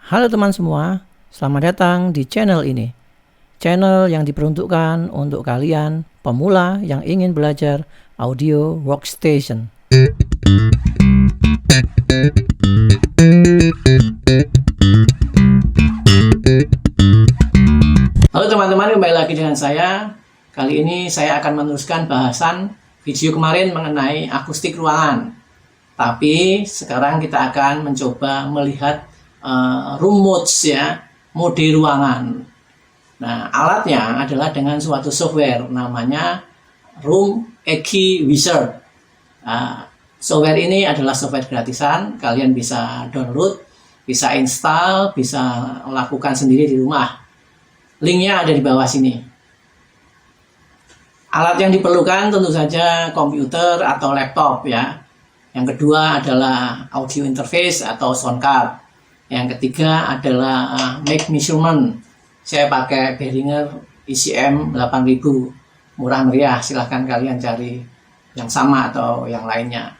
Halo teman semua, selamat datang di channel ini. Channel yang diperuntukkan untuk kalian pemula yang ingin belajar audio workstation. Halo teman-teman, kembali lagi dengan saya. Kali ini saya akan meneruskan bahasan video kemarin mengenai akustik ruangan. Tapi sekarang kita akan mencoba melihat room modes ya, mode ruangan. Nah, alatnya adalah dengan suatu software namanya Room EQ Wizard. Software ini adalah software gratisan, kalian bisa download, bisa install, bisa lakukan sendiri di rumah. Linknya ada di bawah sini. Alat yang diperlukan tentu saja komputer atau laptop ya. Yang kedua adalah audio interface atau sound card. Yang ketiga adalah mic measurement. Saya pakai Behringer ECM 8000, murah meriah, silahkan kalian cari yang sama atau yang lainnya.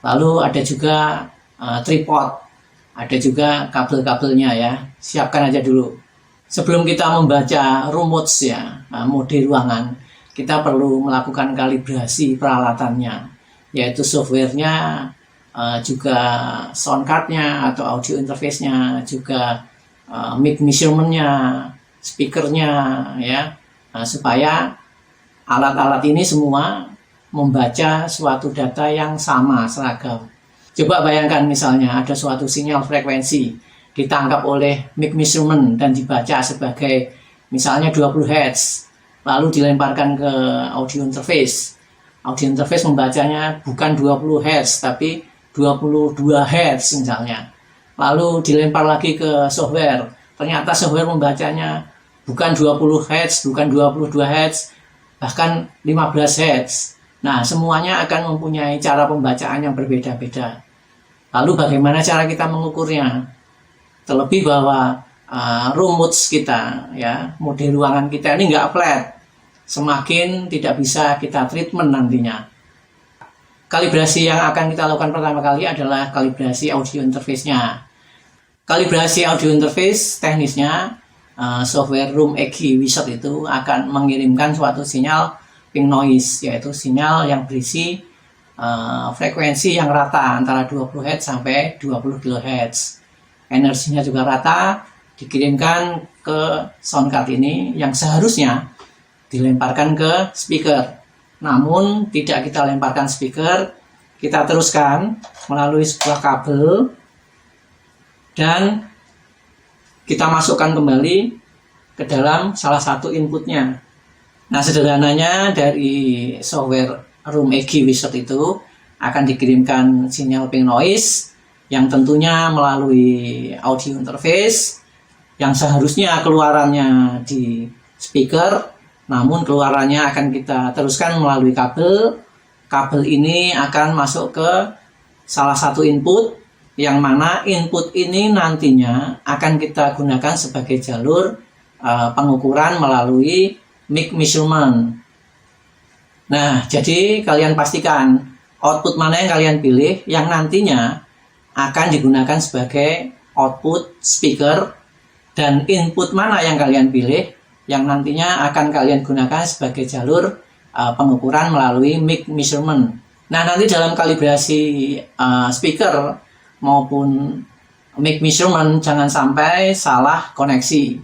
Lalu ada juga tripod, ada juga kabel-kabelnya ya, siapkan aja dulu. Sebelum kita membaca room modes ya, mode ruangan, kita perlu melakukan kalibrasi peralatannya, yaitu softwarenya, juga sound cardnya atau audio interface-nya, juga mic measurement-nya, speakernya ya, supaya alat-alat ini semua membaca suatu data yang sama, seragam. Coba bayangkan misalnya ada suatu sinyal frekuensi ditangkap oleh mic measurement dan dibaca sebagai misalnya 20 Hz, lalu dilemparkan ke audio interface. Audio interface membacanya bukan 20 Hz tapi 22 Hz misalnya. Lalu dilempar lagi ke software, ternyata software membacanya bukan 20 Hz, bukan 22 Hz, bahkan 15 Hz. Nah, semuanya akan mempunyai cara pembacaan yang berbeda-beda. Lalu bagaimana cara kita mengukurnya? Terlebih bahwa room modes kita, ya, mode ruangan kita ini nggak flat. Semakin tidak bisa kita treatment nantinya. Kalibrasi yang akan kita lakukan pertama kali adalah kalibrasi audio interface-nya. Kalibrasi audio interface teknisnya, software Room EQ Wizard itu akan mengirimkan suatu sinyal pink noise, yaitu sinyal yang berisi frekuensi yang rata antara 20 Hz sampai 20 kHz. Energinya juga rata, dikirimkan ke sound card ini yang seharusnya dilemparkan ke speaker. Namun tidak kita lemparkan speaker, kita teruskan melalui sebuah kabel dan kita masukkan kembali ke dalam salah satu inputnya. Nah, sederhananya dari software Room EQ Wizard itu akan dikirimkan sinyal pink noise yang tentunya melalui audio interface yang seharusnya keluarannya di speaker, namun keluarannya akan kita teruskan melalui kabel. Kabel ini akan masuk ke salah satu input, yang mana input ini nantinya akan kita gunakan sebagai jalur pengukuran melalui mic measurement. Nah, jadi kalian pastikan output mana yang kalian pilih yang nantinya akan digunakan sebagai output speaker, dan input mana yang kalian pilih yang nantinya akan kalian gunakan sebagai jalur pengukuran melalui mic measurement. Nah, nanti dalam kalibrasi speaker maupun mic measurement jangan sampai salah koneksi.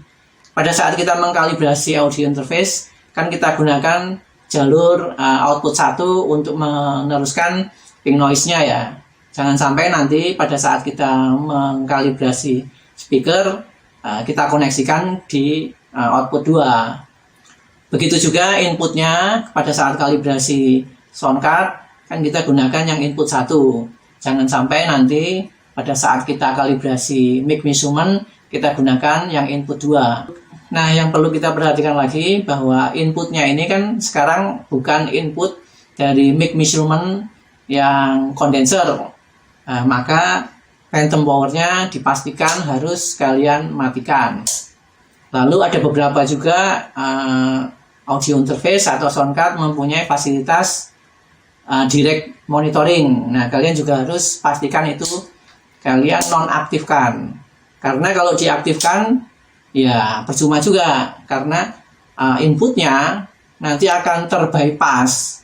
Pada saat kita mengkalibrasi audio interface, kan kita gunakan jalur output 1 untuk meneruskan pink noise-nya ya. Jangan sampai nanti pada saat kita mengkalibrasi speaker, kita koneksikan di output 2. Begitu juga inputnya pada saat kalibrasi sound card, kan kita gunakan yang input 1. Jangan sampai nanti pada saat kita kalibrasi mic measurement, kita gunakan yang input 2. Nah, yang perlu kita perhatikan lagi bahwa inputnya ini kan sekarang bukan input dari mic measurement yang kondenser. Maka phantom powernya dipastikan harus kalian matikan. Lalu ada beberapa juga audio interface atau sound card mempunyai fasilitas direct monitoring. Nah, kalian juga harus pastikan itu kalian nonaktifkan. Karena kalau diaktifkan ya percuma juga, karena inputnya nanti akan terbypass,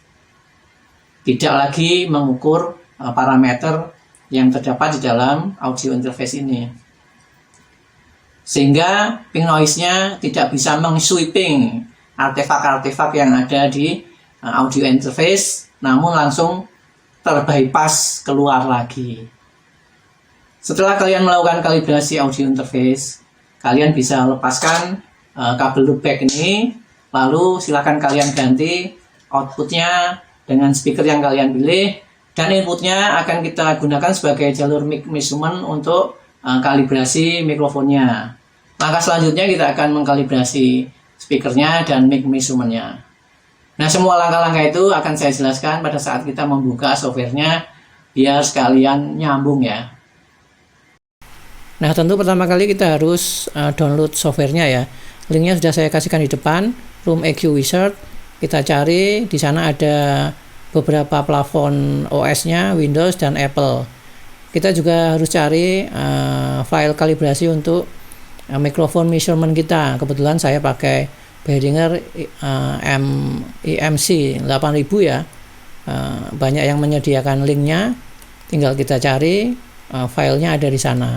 tidak lagi mengukur parameter yang terdapat di dalam audio interface ini, sehingga ping noise-nya tidak bisa meng-sweeping artefak-artefak yang ada di audio interface, namun langsung terbypass keluar lagi. Setelah kalian melakukan kalibrasi audio interface, kalian bisa lepaskan kabel loopback ini, lalu silakan kalian ganti outputnya dengan speaker yang kalian pilih, dan inputnya akan kita gunakan sebagai jalur mic measurement untuk kalibrasi mikrofonnya. Langkah selanjutnya kita akan mengkalibrasi speakernya dan mic measurementnya. Nah, semua langkah-langkah itu akan saya jelaskan pada saat kita membuka softwarenya, biar sekalian nyambung ya. Nah, tentu pertama kali kita harus download softwarenya ya. Linknya sudah saya kasihkan di depan, Room EQ Wizard. Kita cari, di sana ada beberapa plafon OS-nya, Windows dan Apple. Kita juga harus cari file kalibrasi untuk mikrofon measurement kita. Kebetulan saya pakai Behringer IMC 8000 ya. Banyak yang menyediakan linknya, tinggal kita cari, filenya ada di sana.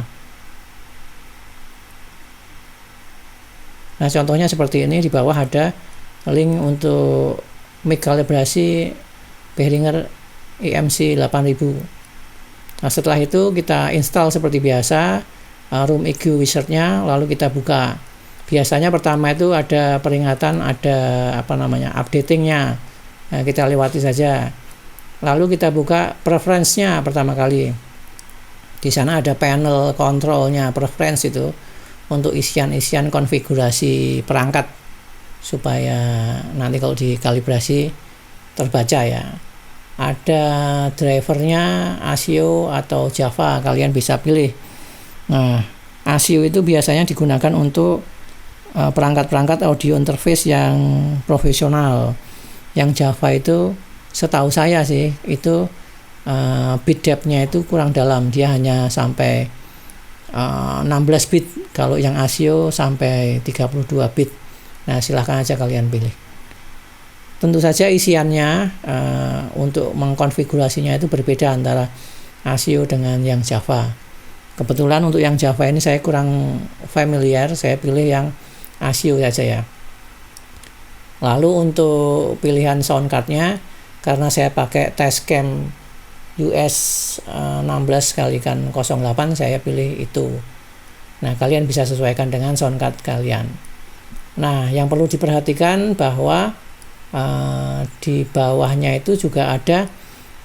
Nah, contohnya seperti ini, di bawah ada link untuk mic kalibrasi Behringer IMC 8000. Nah, setelah itu kita install seperti biasa Room EQ Wizard-nya, lalu kita buka. Biasanya pertama itu ada peringatan, ada updating-nya. Nah, kita lewati saja. Lalu kita buka preference-nya pertama kali. Di sana ada panel kontrolnya, preference itu untuk isian-isian konfigurasi perangkat supaya nanti kalau dikalibrasi terbaca ya. Ada drivernya ASIO atau Java, kalian bisa pilih. Nah, ASIO itu biasanya digunakan untuk perangkat-perangkat audio interface yang profesional. Yang Java itu setahu saya sih itu bit depth-nya itu kurang dalam, dia hanya sampai 16 bit, kalau yang ASIO sampai 32 bit. Nah, silahkan aja kalian pilih. Tentu saja isiannya untuk mengkonfigurasinya itu berbeda antara ASIO dengan yang Java. Kebetulan untuk yang Java ini saya kurang familiar, saya pilih yang ASIO saja ya. Lalu untuk pilihan soundcard-nya, karena saya pakai Tascam US 16x08, saya pilih itu. Nah, kalian bisa sesuaikan dengan soundcard kalian. Nah, yang perlu diperhatikan bahwa di bawahnya itu juga ada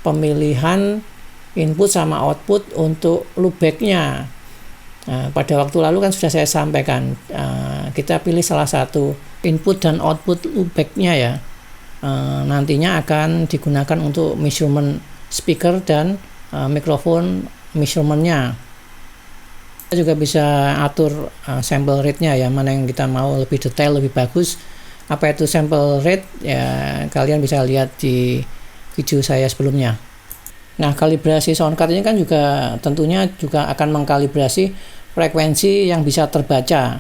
pemilihan input sama output untuk loopback-nya. Nah, pada waktu lalu kan sudah saya sampaikan, kita pilih salah satu input dan output loopback-nya ya. Nantinya akan digunakan untuk measurement speaker dan mikrofon measurement-nya. Kita juga bisa atur sample rate-nya ya, mana yang kita mau lebih detail, lebih bagus. Apa itu sample rate ya, kalian bisa lihat di video saya sebelumnya. Nah, kalibrasi soundcard ini kan juga tentunya juga akan mengkalibrasi frekuensi yang bisa terbaca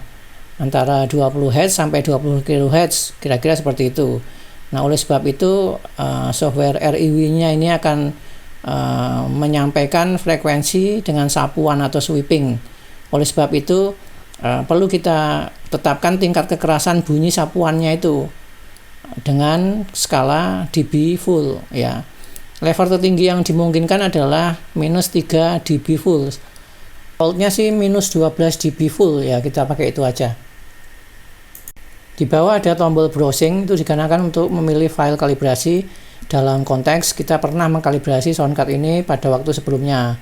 antara 20 Hz sampai 20 kHz, kira-kira seperti itu. Nah, oleh sebab itu software RIW-nya ini akan menyampaikan frekuensi dengan sapuan atau sweeping. Oleh sebab itu perlu kita tetapkan tingkat kekerasan bunyi sapuannya itu dengan skala dB full ya. Level tertinggi yang dimungkinkan adalah minus 3 dB full. Voltnya sih minus 12 dB full ya, kita pakai itu aja. Di bawah ada tombol browsing, itu digunakan untuk memilih file kalibrasi. Dalam konteks kita pernah mengkalibrasi soundcard ini pada waktu sebelumnya.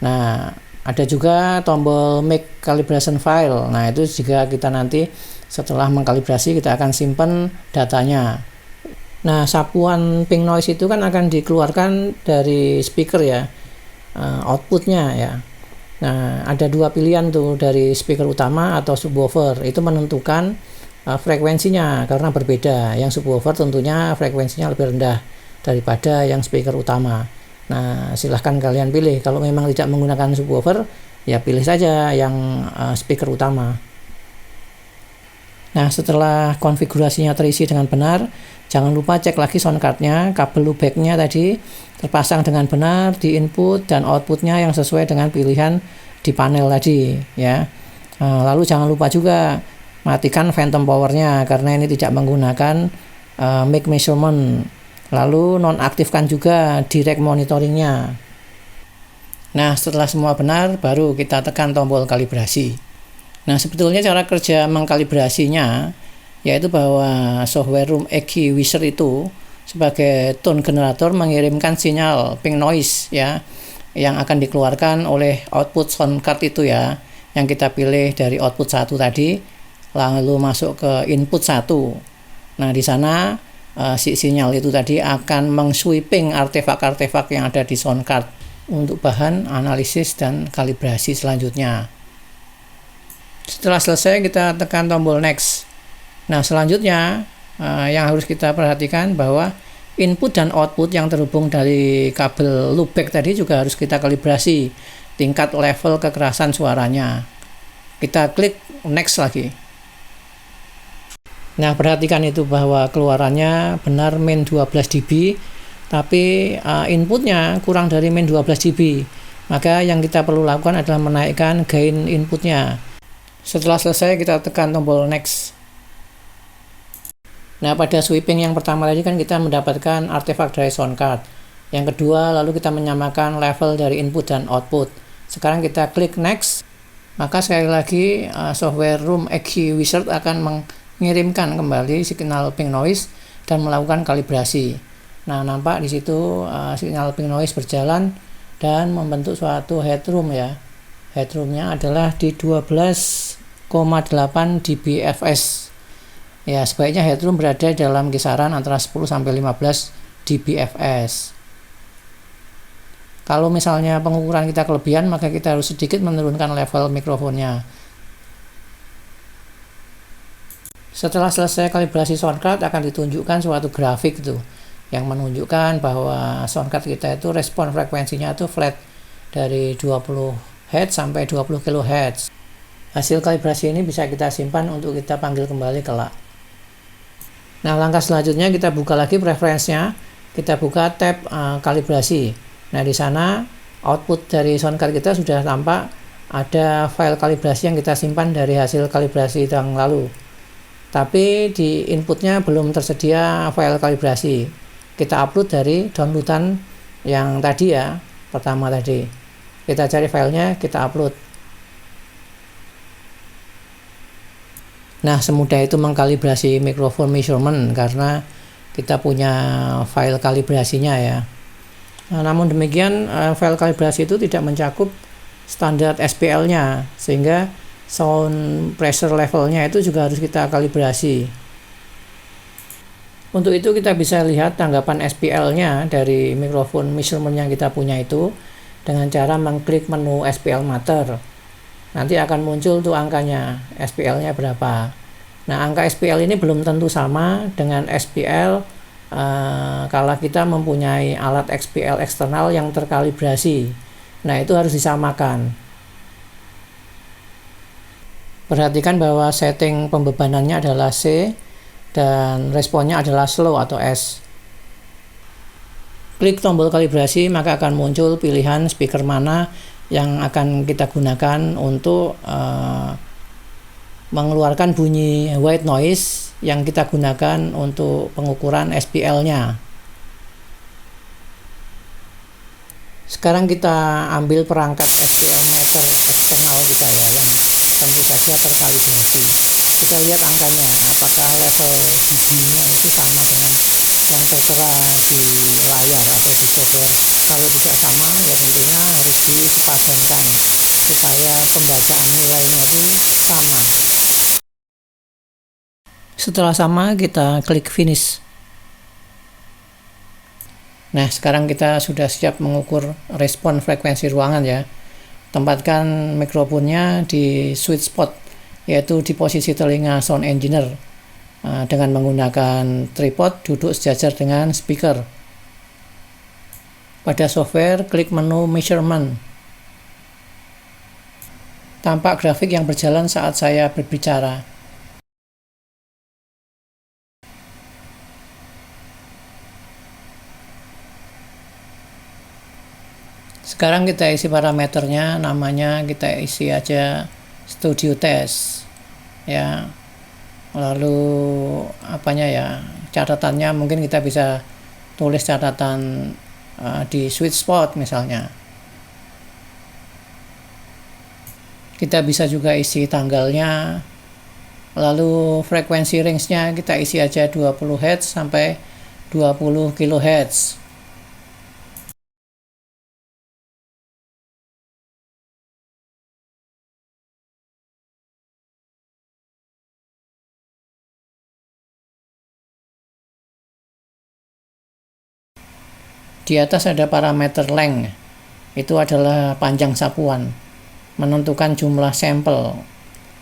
Nah, ada juga tombol make calibration file. Nah, itu jika kita nanti setelah mengkalibrasi kita akan simpan datanya. Nah, sapuan ping noise itu kan akan dikeluarkan dari speaker ya, outputnya ya. Nah, ada dua pilihan tuh, dari speaker utama atau subwoofer. Itu menentukan frekuensinya karena berbeda. Yang subwoofer tentunya frekuensinya lebih rendah daripada yang speaker utama. Nah, silahkan kalian pilih. Kalau memang tidak menggunakan subwoofer, ya pilih saja yang speaker utama. Nah, setelah konfigurasinya terisi dengan benar, jangan lupa cek lagi sound cardnya, kabel loopback-nya tadi terpasang dengan benar di input dan outputnya yang sesuai dengan pilihan di panel tadi ya. Lalu jangan lupa juga matikan phantom powernya karena ini tidak menggunakan mic measurement. Lalu nonaktifkan juga direct monitoringnya. Nah, setelah semua benar, baru kita tekan tombol kalibrasi. Nah, sebetulnya cara kerja mengkalibrasinya yaitu bahwa software Room EQ Wizard itu sebagai tone generator mengirimkan sinyal pink noise ya yang akan dikeluarkan oleh output sound card itu ya, yang kita pilih dari output 1 tadi lalu masuk ke input 1. Nah, di sana sinyal itu tadi akan mengsweeping artefak-artefak yang ada di sound card untuk bahan analisis dan kalibrasi selanjutnya. Setelah selesai, kita tekan tombol next. Nah, selanjutnya yang harus kita perhatikan bahwa input dan output yang terhubung dari kabel loopback tadi juga harus kita kalibrasi tingkat level kekerasan suaranya. Kita klik next lagi. Nah, perhatikan itu bahwa keluarannya benar min 12 dB, tapi inputnya kurang dari min 12 dB. Maka yang kita perlu lakukan adalah menaikkan gain inputnya. Setelah selesai, kita tekan tombol next. Nah, pada sweeping yang pertama tadi kan kita mendapatkan artefak dari sound card. Yang kedua, lalu kita menyamakan level dari input dan output. Sekarang kita klik next. Maka sekali lagi software Room EQ Wizard akan mengirimkan kembali signal pink noise dan melakukan kalibrasi. Nah, nampak di situ signal pink noise berjalan dan membentuk suatu headroom ya. Headroomnya adalah di 12,8 dBFS. Ya, sebaiknya headroom berada dalam kisaran antara 10 sampai 15 dBFS. Kalau misalnya pengukuran kita kelebihan, maka kita harus sedikit menurunkan level mikrofonnya. Setelah selesai kalibrasi sound card, akan ditunjukkan suatu grafik itu yang menunjukkan bahwa sound card kita itu respon frekuensinya itu flat dari 20 Hz sampai 20 kHz. Hasil kalibrasi ini bisa kita simpan untuk kita panggil kembali kelak. Nah, langkah selanjutnya kita buka lagi preferensinya, kita buka tab kalibrasi. Nah, di sana output dari sound card kita sudah tampak ada file kalibrasi yang kita simpan dari hasil kalibrasi yang lalu. Tapi di inputnya belum tersedia file kalibrasi. Kita upload dari downloadan yang tadi ya, pertama tadi. Kita cari filenya, kita upload. Nah, semudah itu mengkalibrasi mikrofon measurement karena kita punya file kalibrasinya ya. Nah, namun demikian file kalibrasi itu tidak mencakup standar SPL-nya, sehingga sound pressure levelnya itu juga harus kita kalibrasi. Untuk itu kita bisa lihat tanggapan SPL-nya dari mikrofon measurement yang kita punya itu dengan cara mengklik menu SPL Matter. Nanti akan muncul tuh angkanya, SPL-nya berapa. Nah, angka SPL ini belum tentu sama dengan SPL kalau kita mempunyai alat SPL eksternal yang terkalibrasi. Nah, itu harus disamakan. Perhatikan bahwa setting pembebanannya adalah C dan responnya adalah slow atau S. Klik tombol kalibrasi, maka akan muncul pilihan speaker mana yang akan kita gunakan untuk mengeluarkan bunyi white noise yang kita gunakan untuk pengukuran SPL-nya. Sekarang kita ambil perangkat SPL meter eksternal kita ya, yang tentu saja terkalibrasi. Kita lihat angkanya, apakah level dB-nya itu sama dengan yang tertera di layar atau di software. Kalau tidak sama, ya tentunya harus disepadankan supaya pembacaan nilainya itu sama. Setelah sama, kita klik finish. Nah, sekarang kita sudah siap mengukur respon frekuensi ruangan ya. Tempatkan mikrofonnya di sweet spot, yaitu di posisi telinga sound engineer. Dengan menggunakan tripod duduk sejajar dengan speaker. Pada software, klik menu measurement. tampak grafik yang berjalan saat saya berbicara. Sekarang kita isi parameternya, namanya kita isi aja studio test ya. Lalu apanya ya, catatannya mungkin kita bisa tulis catatan di sweet spot misalnya. Kita bisa juga isi tanggalnya. Lalu frekuensi range-nya kita isi aja 20 Hz sampai 20 kHz. Di atas ada parameter length, itu adalah panjang sapuan, menentukan jumlah sampel.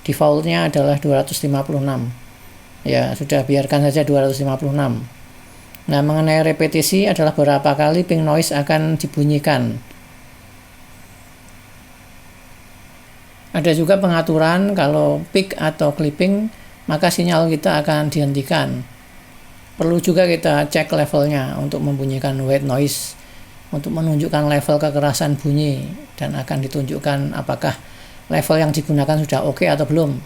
Defaultnya adalah 256. Ya, sudah biarkan saja 256. Nah, mengenai repetisi adalah berapa kali ping noise akan dibunyikan. Ada juga pengaturan kalau peak atau clipping, maka sinyal kita akan dihentikan. Perlu juga kita cek levelnya untuk membunyikan white noise, untuk menunjukkan level kekerasan bunyi, dan akan ditunjukkan apakah level yang digunakan sudah oke atau belum.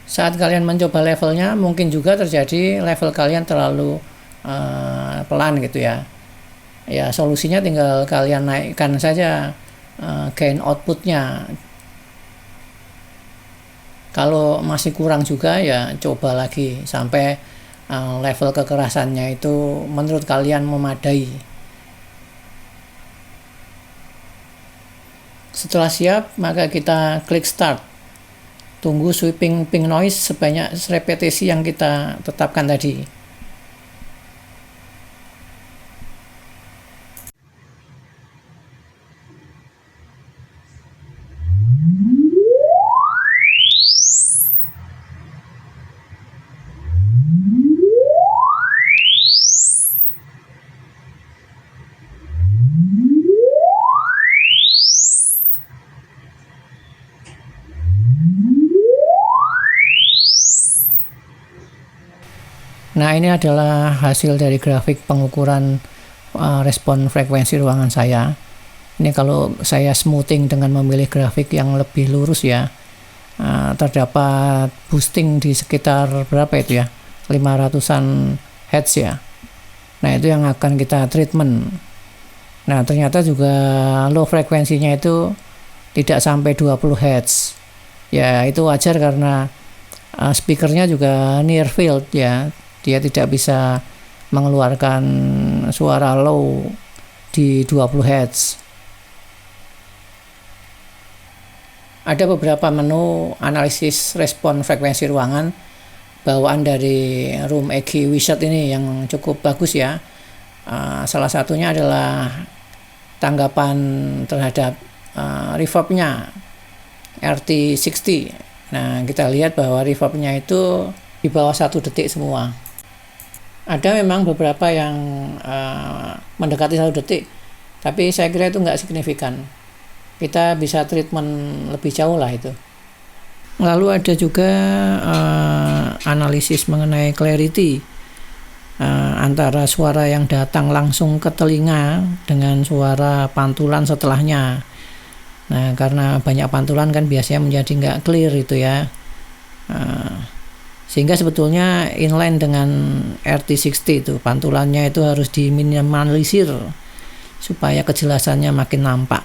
Saat kalian mencoba levelnya, mungkin juga terjadi level kalian terlalu pelan gitu ya. Ya, solusinya tinggal kalian naikkan saja gain outputnya. Kalau masih kurang juga ya coba lagi sampai level kekerasannya itu menurut kalian memadai. Setelah siap, maka kita klik start. Tunggu sweeping ping noise sebanyak repetisi yang kita tetapkan tadi. Nah, ini adalah hasil dari grafik pengukuran respon frekuensi ruangan saya. Ini kalau saya smoothing dengan memilih grafik yang lebih lurus ya, terdapat boosting di sekitar berapa itu ya, 500-an Hz ya. Nah, itu yang akan kita treatment. Nah, ternyata juga low frekuensinya itu tidak sampai 20 Hz. Ya, itu wajar karena speakernya juga near field ya. Dia tidak bisa mengeluarkan suara low di 20 Hz. Ada beberapa menu analisis respon frekuensi ruangan bawaan dari Room EQ Wizard ini yang cukup bagus ya. Salah satunya adalah tanggapan terhadap reverbnya RT60. Nah, kita lihat bahwa reverbnya itu di bawah 1 detik semua. Ada memang beberapa yang mendekati 1 detik, tapi saya kira itu nggak signifikan. Kita bisa treatment lebih jauh lah itu. Lalu ada juga analisis mengenai clarity antara suara yang datang langsung ke telinga dengan suara pantulan setelahnya. Nah, karena banyak pantulan kan biasanya menjadi nggak clear itu ya. Sehingga sebetulnya inline dengan RT60 itu pantulannya itu harus diminimalisir supaya kejelasannya makin nampak.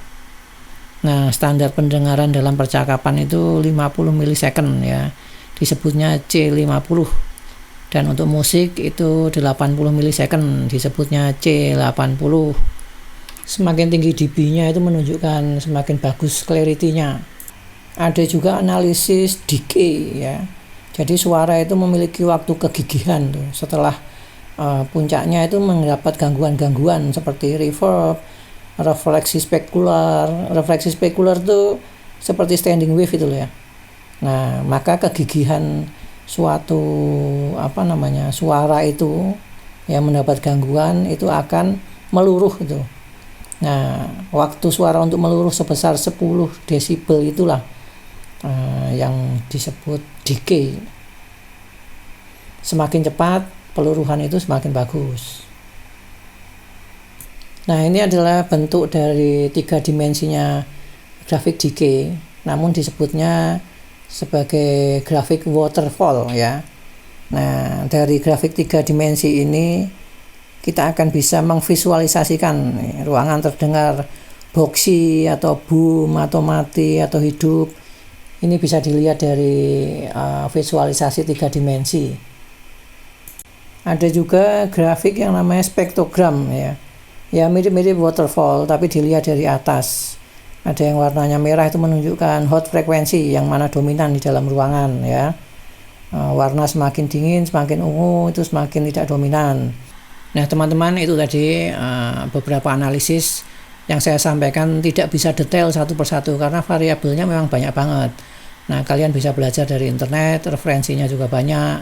Nah, standar pendengaran dalam percakapan itu 50 milisecond ya, disebutnya C50. Dan untuk musik itu 80 milisecond, disebutnya C80. Semakin tinggi dB-nya itu menunjukkan semakin bagus clarity-nya. Ada juga analisis decay ya. Jadi suara itu memiliki waktu kegigihan tuh. Setelah puncaknya itu mendapat gangguan-gangguan seperti reverb, refleksi spekular. Refleksi spekular itu seperti standing wave itu loh ya. Nah, maka kegigihan suatu suara itu yang mendapat gangguan itu akan meluruh itu. Nah, waktu suara untuk meluruh sebesar 10 desibel itulah yang disebut decay. Semakin cepat peluruhan itu semakin bagus. Nah, ini adalah bentuk dari 3 dimensinya grafik decay, namun disebutnya sebagai grafik waterfall ya. Nah, dari grafik 3 dimensi ini kita akan bisa memvisualisasikan ruangan terdengar boxy atau boom atau mati atau hidup. Ini bisa dilihat dari visualisasi 3 dimensi. Ada juga grafik yang namanya spektrogram ya. Ya mirip-mirip waterfall tapi dilihat dari atas. Ada yang warnanya merah itu menunjukkan hot frekuensi yang mana dominan di dalam ruangan ya. Warna semakin dingin, semakin ungu itu semakin tidak dominan. Nah teman-teman, itu tadi beberapa analisis yang saya sampaikan, tidak bisa detail satu persatu karena variabelnya memang banyak banget. Nah kalian bisa belajar dari internet, referensinya juga banyak.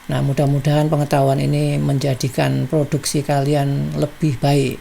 Nah mudah-mudahan pengetahuan ini menjadikan produksi kalian lebih baik.